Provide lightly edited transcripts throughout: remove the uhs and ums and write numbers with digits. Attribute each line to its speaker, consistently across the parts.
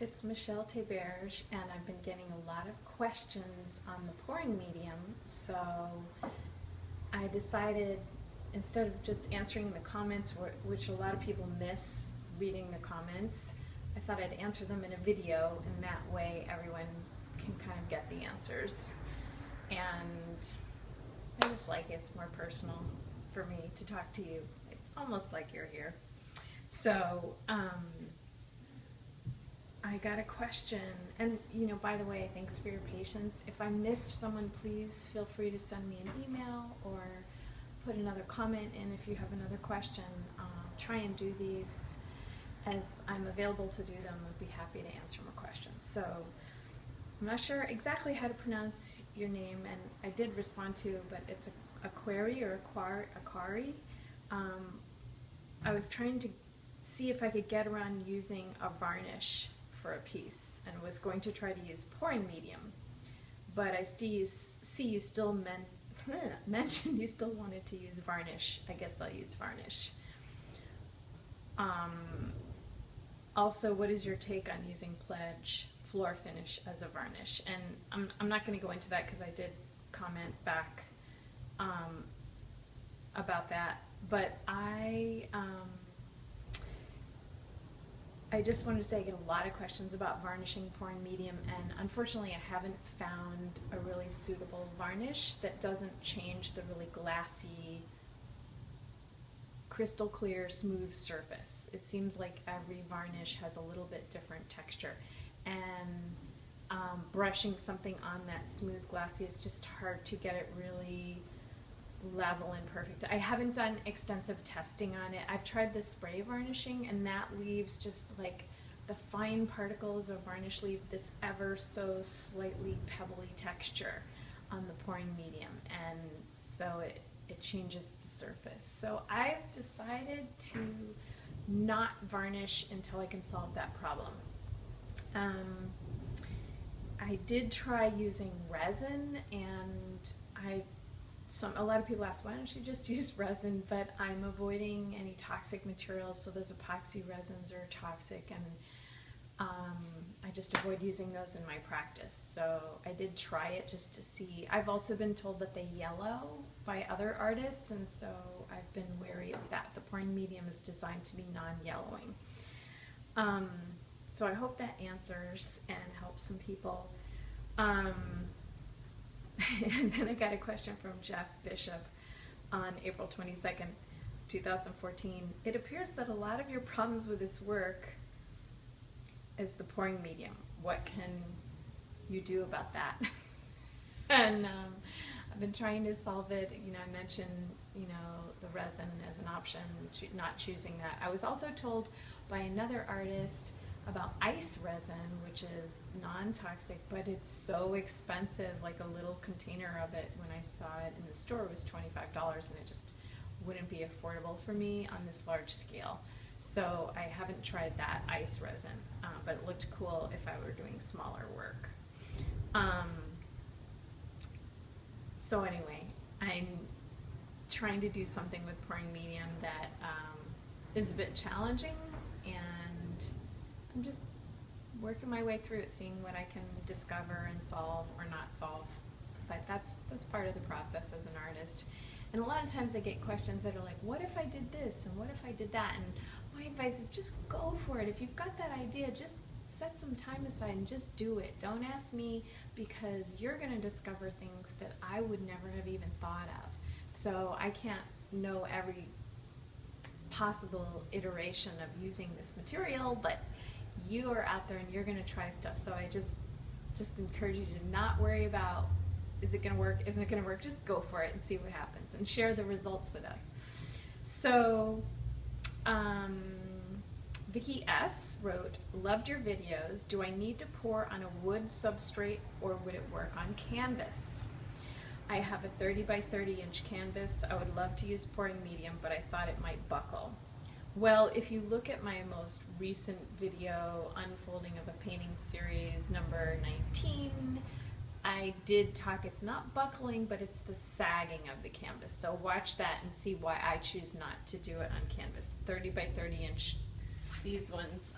Speaker 1: it's Michelle Teberge, and I've been getting a lot of questions on the pouring medium, so I decided, instead of just answering the comments, which a lot of people miss reading the comments, I thought I'd answer them in a video, and that way everyone can kind of get the answers. And I just like it's more personal for me to talk to you. It's almost like you're here. So, I got a question, and by the way, thanks for your patience. If I missed someone, please feel free to send me an email or put another comment in if you have another question. Try and do these as I'm available to do them. I'd be happy to answer more questions. So I'm not sure exactly how to pronounce your name, and I did respond to, but it's a query or a quarry. I was trying to see if I could get around using a varnish for a piece, and was going to try to use pouring medium, but I see you still mentioned you still wanted to use varnish. I guess I'll use varnish. Also, what is your take on using Pledge floor finish as a varnish? And I'm not going to go into that because I did comment back about that, but I just wanted to say I get a lot of questions about varnishing pouring medium, and unfortunately I haven't found a really suitable varnish that doesn't change the really glassy, crystal clear, smooth surface. It seems like every varnish has a little bit different texture, and brushing something on that smooth glassy is just hard to get it really level and perfect. I haven't done extensive testing on it. I've tried the spray varnishing, and that leaves just like the fine particles of varnish leave this ever so slightly pebbly texture on the pouring medium, and so it changes the surface. So I've decided to not varnish until I can solve that problem. I did try using resin, and a lot of people ask, why don't you just use resin? But I'm avoiding any toxic materials, so those epoxy resins are toxic, and I just avoid using those in my practice. So I did try it just to see. I've also been told that they yellow by other artists, and so I've been wary of that. The pouring medium is designed to be non-yellowing. So I hope that answers and helps some people. And then I got a question from Jeff Bishop on April 22nd, 2014. It appears that a lot of your problems with this work is the pouring medium. What can you do about that? And I've been trying to solve it. I mentioned, the resin as an option, not choosing that. I was also told by another artist about ice resin, which is non-toxic, but it's so expensive. Like a little container of it, when I saw it in the store, was $25, and it just wouldn't be affordable for me on this large scale. So I haven't tried that ice resin, but it looked cool if I were doing smaller work. So anyway, I'm trying to do something with pouring medium that is a bit challenging, and I'm just working my way through it, seeing what I can discover and solve or not solve. But that's part of the process as an artist. And a lot of times I get questions that are like, what if I did this and what if I did that? And my advice is just go for it. If you've got that idea, just set some time aside and just do it. Don't ask me, because you're going to discover things that I would never have even thought of. So I can't know every possible iteration of using this material, but you are out there and you're going to try stuff. So I just encourage you to not worry about, is it going to work, isn't it going to work? Just go for it and see what happens, and share the results with us. So Vicky S. wrote, loved your videos. Do I need to pour on a wood substrate, or would it work on canvas? I have a 30 by 30 inch canvas. I would love to use pouring medium, but I thought it might buckle. Well, if you look at my most recent video, Unfolding of a Painting Series number 19, I did talk, it's not buckling, but it's the sagging of the canvas. So watch that and see why I choose not to do it on canvas. 30 by 30 inch, these ones,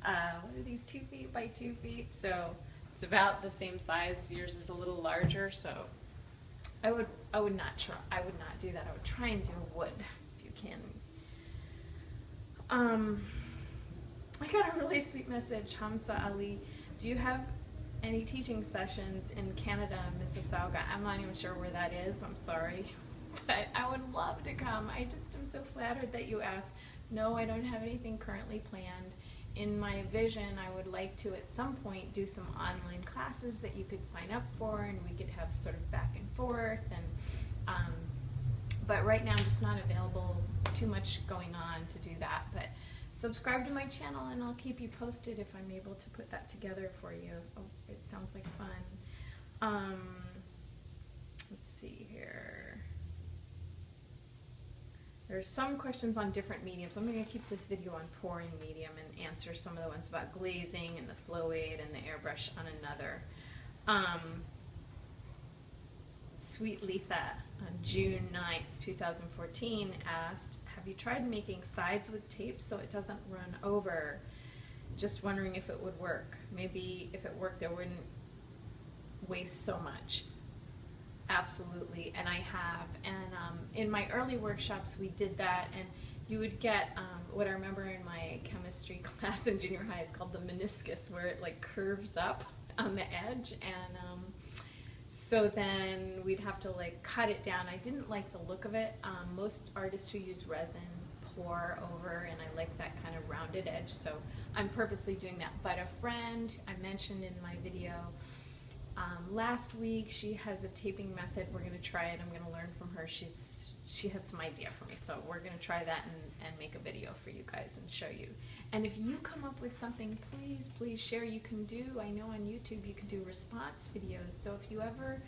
Speaker 1: what are these, 2 feet by 2 feet? So it's about the same size. Yours is a little larger, so I would not do that. I would try and do wood if you can. I got a really sweet message, Hamza Ali. Do you have any teaching sessions in Canada, Missasauga? I'm not even sure where that is, I'm sorry. But I would love to come. I just am so flattered that you asked. No, I don't have anything currently planned. In my vision, I would like to at some point do some online classes that you could sign up for and we could have sort of back and forth. And but right now I'm just not available, too much going on to do that. But subscribe to my channel and I'll keep you posted if I'm able to put that together for you. Oh, it sounds like fun. Let's see here. There's some questions on different mediums. I'm going to keep this video on pouring medium and answer some of the ones about glazing and the flow aid and the airbrush on another. Sweet Letha on June 9th, 2014 asked, have you tried making sides with tape so it doesn't run over? Just wondering if it would work. Maybe if it worked, there wouldn't waste so much. Absolutely, and I have. And in my early workshops, we did that, and you would get what I remember in my chemistry class in junior high is called the meniscus, where it like curves up on the edge, and so then we'd have to like cut it down. I didn't like the look of it. Most artists who use resin pour over, and I like that kind of rounded edge, so I'm purposely doing that. But a friend I mentioned in my video last week, she has a taping method. We're going to try it. I'm going to learn from her. She had some idea for me, so we're going to try that and make a video for you guys and show you. And if you come up with something, please share. You can do, I know on YouTube you can do response videos, so if you ever,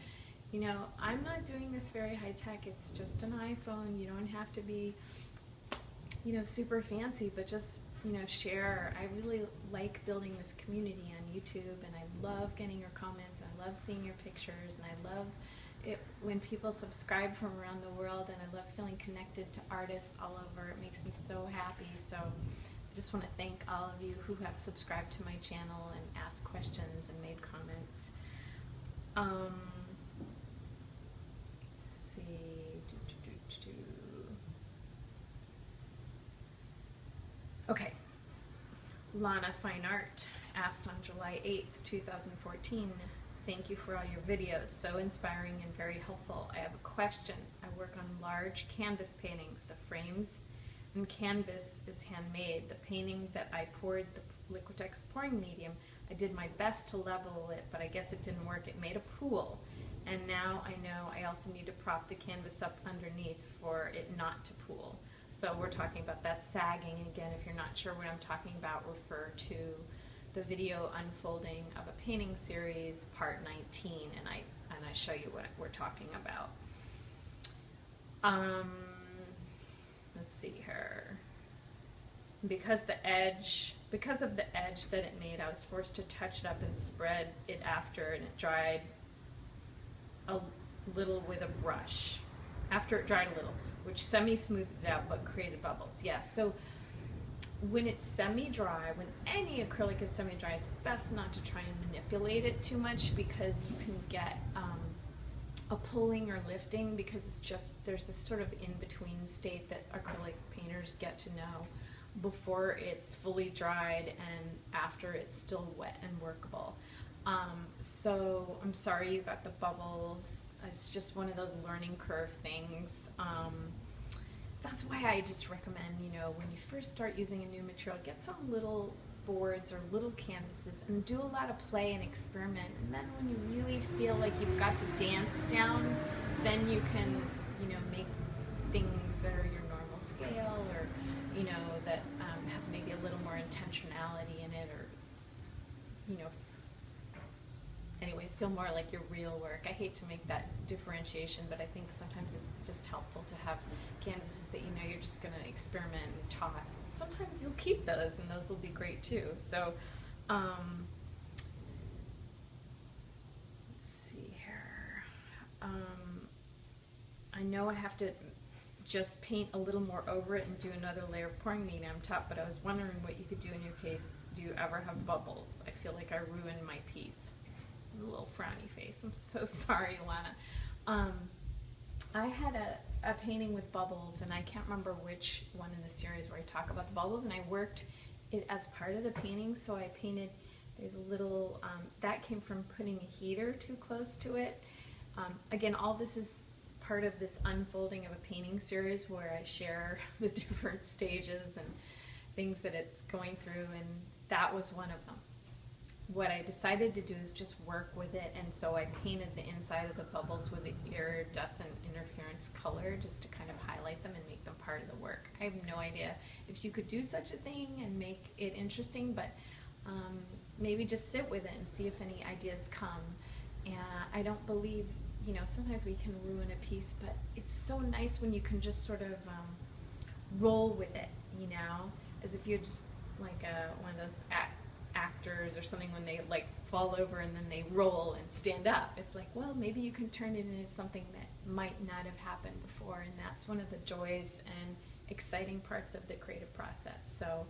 Speaker 1: you know, I'm not doing this very high tech, it's just an iPhone. You don't have to be, you know, super fancy, but just, you know, share. I really like building this community on YouTube, and I love getting your comments, and I love seeing your pictures, and I love it when people subscribe from around the world, and I love feeling connected to artists all over. It makes me so happy. So I just want to thank all of you who have subscribed to my channel and asked questions and made comments. Let's see. Okay. Lana Fine Art asked on July 8th, 2014, thank you for all your videos, so inspiring and very helpful. I have a question. I work on large canvas paintings. The frames and canvas is handmade. The painting that I poured the Liquitex pouring medium, I did my best to level it, but I guess it didn't work. It made a pool, and now I know I also need to prop the canvas up underneath for it not to pool. So we're talking about that sagging. Again, if you're not sure what I'm talking about, refer to the video unfolding of a painting series, part 19, and I show you what we're talking about. Let's see here. Because of the edge that it made, I was forced to touch it up and spread it after, and it dried a little with a brush. After it dried a little, which semi-smoothed it out but created bubbles. Yeah, so when it's semi-dry, when any acrylic is semi-dry, it's best not to try and manipulate it too much, because you can get a pulling or lifting, because it's just, there's this sort of in-between state that acrylic painters get to know before it's fully dried and after it's still wet and workable. So I'm sorry you got the bubbles. It's just one of those learning curve things. That's why I just recommend, you know, when you first start using a new material, get some little boards or little canvases and do a lot of play and experiment. And then when you really feel like you've got the dance down, then you can, you know, make things that are your normal scale, or, you know, that have maybe a little more intentionality in it, or, you know, anyway, feel more like your real work. I hate to make that differentiation, but I think sometimes it's just helpful to have canvases that you know you're just going to experiment and toss. Sometimes you'll keep those, and those will be great too. So, let's see here. I know I have to just paint a little more over it and do another layer of pouring medium on top, but I was wondering what you could do in your case. Do you ever have bubbles? I feel like I ruined my piece. A little frowny face. I'm so sorry, Lana. I had a painting with bubbles, and I can't remember which one in the series where I talk about the bubbles, and I worked it as part of the painting, so I painted, there's a little, that came from putting a heater too close to it. Again, all this is part of this unfolding of a painting series where I share the different stages and things that it's going through, and that was one of them. What I decided to do is just work with it, and so I painted the inside of the bubbles with the iridescent interference color just to kind of highlight them and make them part of the work. I have no idea if you could do such a thing and make it interesting, but maybe just sit with it and see if any ideas come. And I don't believe, you know, sometimes we can ruin a piece, but it's so nice when you can just sort of roll with it, you know, as if you're just like one of those actors or something when they like fall over and then they roll and stand up. It's like, well, maybe you can turn it into something that might not have happened before, and that's one of the joys and exciting parts of the creative process. So,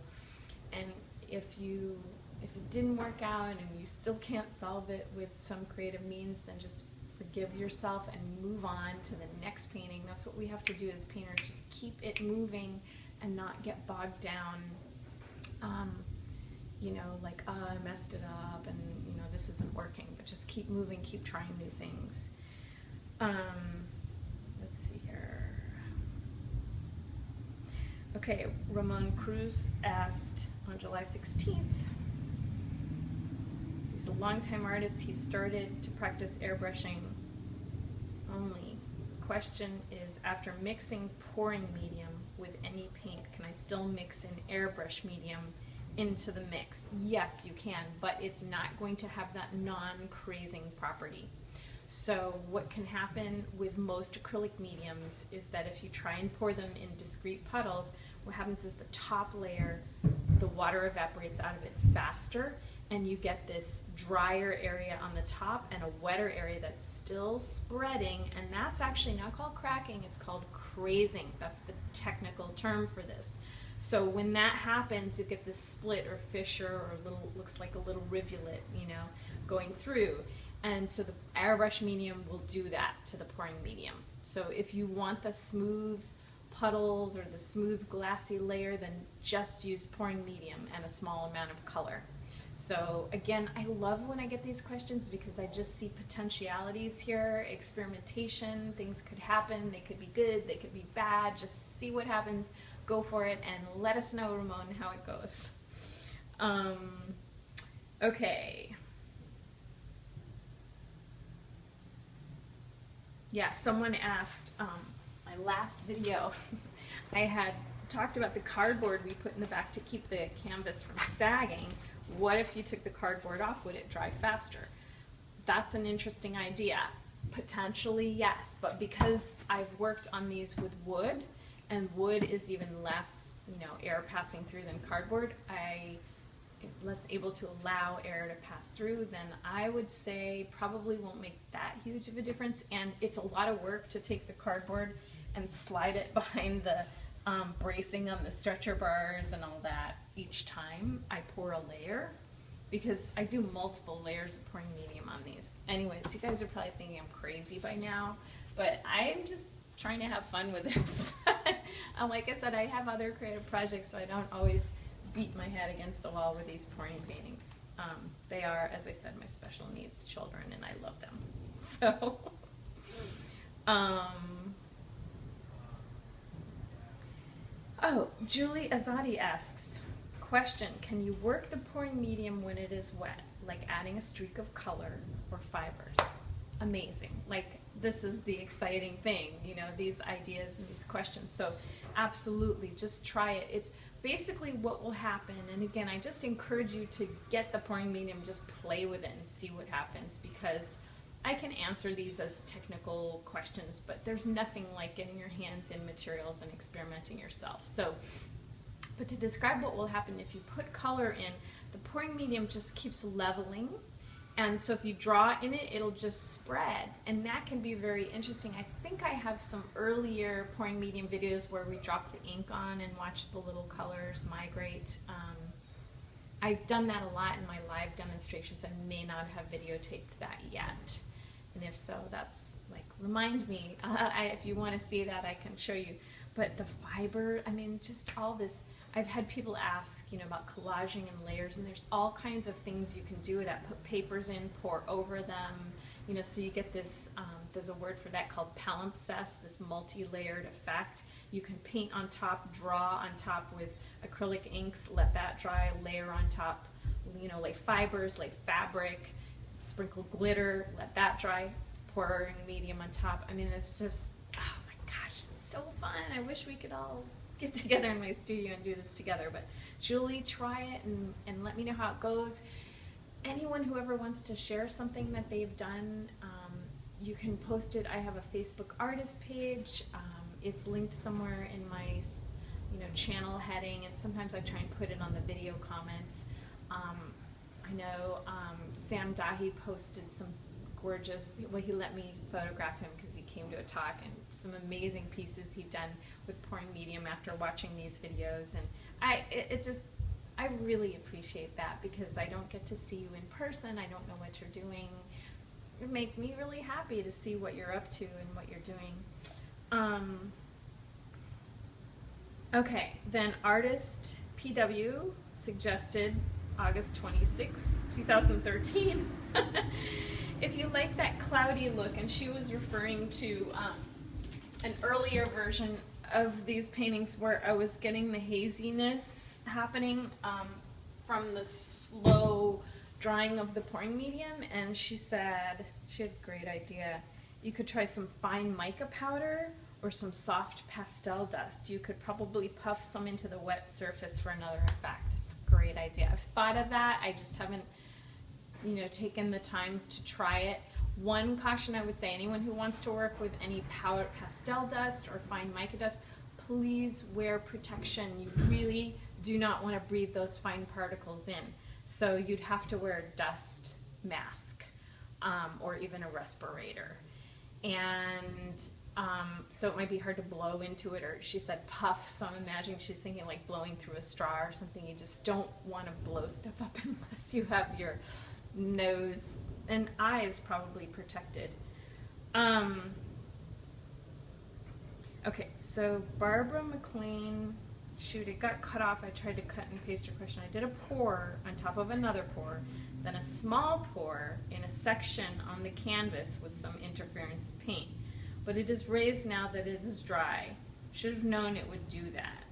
Speaker 1: and if it didn't work out and you still can't solve it with some creative means, then just forgive yourself and move on to the next painting. That's what we have to do as painters, just keep it moving and not get bogged down, you know, like, oh, I messed it up and, you know, this isn't working, but just keep moving, keep trying new things. Let's see here. Okay, Ramon Cruz asked on July 16th, he's a longtime artist, he started to practice airbrushing only. Question is, after mixing pouring medium with any paint, can I still mix in airbrush medium into the mix? Yes, you can, but it's not going to have that non-crazing property. So what can happen with most acrylic mediums is that if you try and pour them in discrete puddles, what happens is the top layer, the water evaporates out of it faster, and you get this drier area on the top and a wetter area that's still spreading, and that's actually not called cracking, it's called crazing. That's the technical term for this. So when that happens, you get this split or fissure or a little, looks like a little rivulet, you know, going through. And so the airbrush medium will do that to the pouring medium. So if you want the smooth puddles or the smooth glassy layer, then just use pouring medium and a small amount of color. So again, I love when I get these questions because I just see potentialities here, experimentation, things could happen, they could be good, they could be bad, just see what happens, go for it, and let us know, Ramon, how it goes. Okay. Yeah, someone asked, my last video, I had talked about the cardboard we put in the back to keep the canvas from sagging. What if you took the cardboard off? Would it dry faster? That's an interesting idea. Potentially, yes, but because I've worked on these with wood, and wood is even less, you know, air passing through than cardboard, I'm less able to allow air to pass through, then I would say probably won't make that huge of a difference. And it's a lot of work to take the cardboard and slide it behind the bracing on the stretcher bars and all that each time I pour a layer, because I do multiple layers of pouring medium on these. Anyways, you guys are probably thinking I'm crazy by now, but I'm just trying to have fun with this. Like I said, I have other creative projects, so I don't always beat my head against the wall with these pouring paintings. They are, as I said, my special needs children, and I love them. So, oh, Julie Azadi asks, question, can you work the pouring medium when it is wet, like adding a streak of color or fibers? Amazing. Like, this is the exciting thing, you know, these ideas and these questions. So absolutely, just try it. It's basically what will happen. And again, I just encourage you to get the pouring medium, just play with it and see what happens, because I can answer these as technical questions, but there's nothing like getting your hands in materials and experimenting yourself. So, but to describe what will happen if you put color in, the pouring medium just keeps leveling, And so if you draw in it, it'll just spread, and that can be very interesting. I think I have some earlier pouring medium videos where we drop the ink on and watch the little colors migrate. I've done that a lot in my live demonstrations. I may not have videotaped that yet, and if so, that's like, remind me. If you want to see that, I can show you. But the fiber, I mean, just all this. I've had people ask, you know, about collaging and layers, and there's all kinds of things you can do with that. Put papers in, pour over them, you know, so you get this, there's a word for that called palimpsest, this multi-layered effect. You can paint on top, draw on top with acrylic inks, let that dry, layer on top, you know, lay fibers, lay fabric, sprinkle glitter, let that dry, pouring medium on top. I mean, it's just, oh my gosh, it's so fun. I wish we could all get together in my studio and do this together, but Julie, try it and let me know how it goes. Anyone who ever wants to share something that they've done, you can post it. I have a Facebook artist page. It's linked somewhere in my, you know, channel heading, and sometimes I try and put it on the video comments. I know Sam Dahi posted some gorgeous, well, he let me photograph him because he came to a talk, and some amazing pieces he'd done with pouring medium after watching these videos. And I really appreciate that, because I don't get to see you in person. I don't know what you're doing. It makes me really happy to see what you're up to and what you're doing. Okay, then artist PW suggested August 26, 2013. If you like that cloudy look, and she was referring to an earlier version of these paintings where I was getting the haziness happening from the slow drying of the pouring medium, and she said, she had a great idea, you could try some fine mica powder or some soft pastel dust. You could probably puff some into the wet surface for another effect. It's a great idea. I've thought of that, I just haven't, you know, taken the time to try it. One caution I would say, anyone who wants to work with any powder, pastel dust or fine mica dust, please wear protection. You really do not want to breathe those fine particles in. So you'd have to wear a dust mask or even a respirator. And so it might be hard to blow into it, or she said puff, so I'm imagining she's thinking like blowing through a straw or something. You just don't want to blow stuff up unless you have your nose and eyes probably protected. Okay, so Barbara McLean, shoot, it got cut off. I tried to cut and paste her question. I did a pour on top of another pour, then a small pour in a section on the canvas with some interference paint. But it is raised now that it is dry. Should have known it would do that.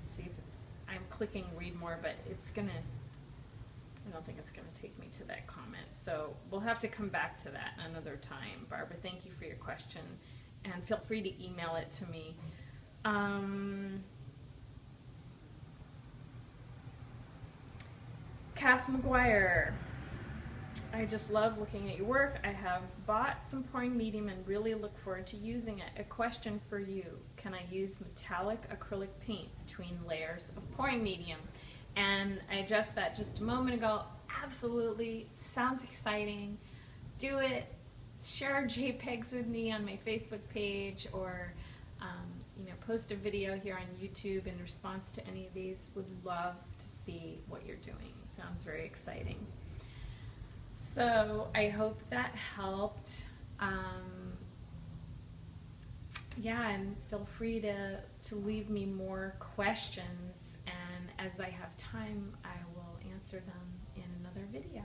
Speaker 1: Let's see if it's, I'm clicking read more, but it's gonna, I don't think it's gonna take me to that comment. So we'll have to come back to that another time. Barbara, thank you for your question, and feel free to email it to me. Kath McGuire, I just love looking at your work. I have bought some pouring medium and really look forward to using it. A question for you: can I use metallic acrylic paint between layers of pouring medium? And I addressed that just a moment ago. Absolutely, sounds exciting. Do it. Share JPEGs with me on my Facebook page, or you know, post a video here on YouTube in response to any of these. Would love to see what you're doing. Sounds very exciting. So I hope that helped. Yeah, and feel free to leave me more questions, and as I have time, I will answer them in another video.